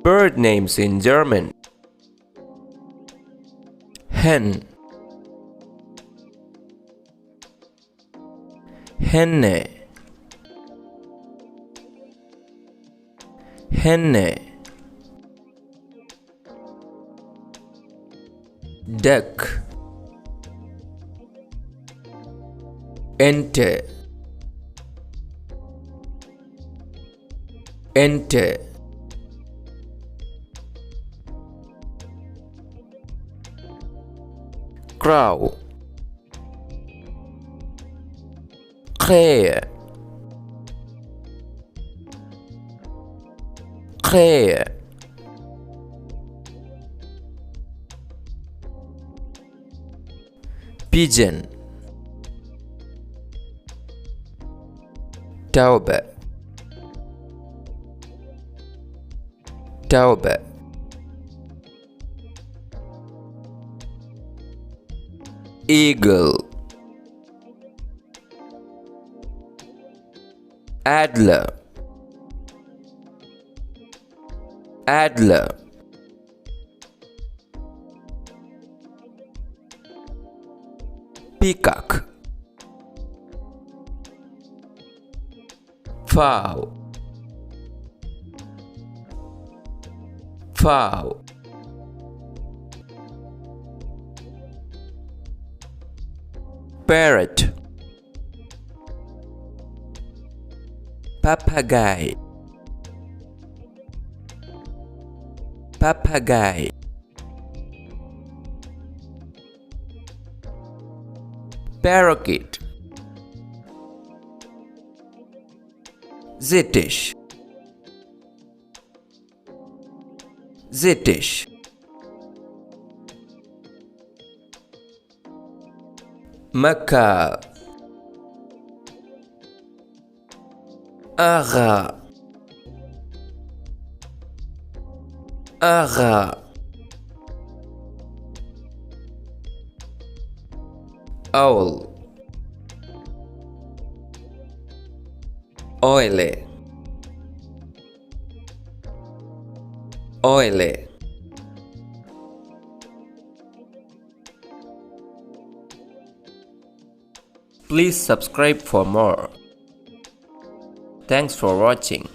Bird names in German. Hen, Henne, Henne, Duck, Ente, Ente, Crow, Krähe, Krähe, Pigeon, Taube, Taube, Eagle, Adler, Adler, Peacock, Pfau, Pfau, Parrot, Papagei, Papagei, Parakeet, Sittich, Sittich, Macaw, Adler, Adler, Eule, Eule, Eule. Please subscribe for more. Thanks for watching.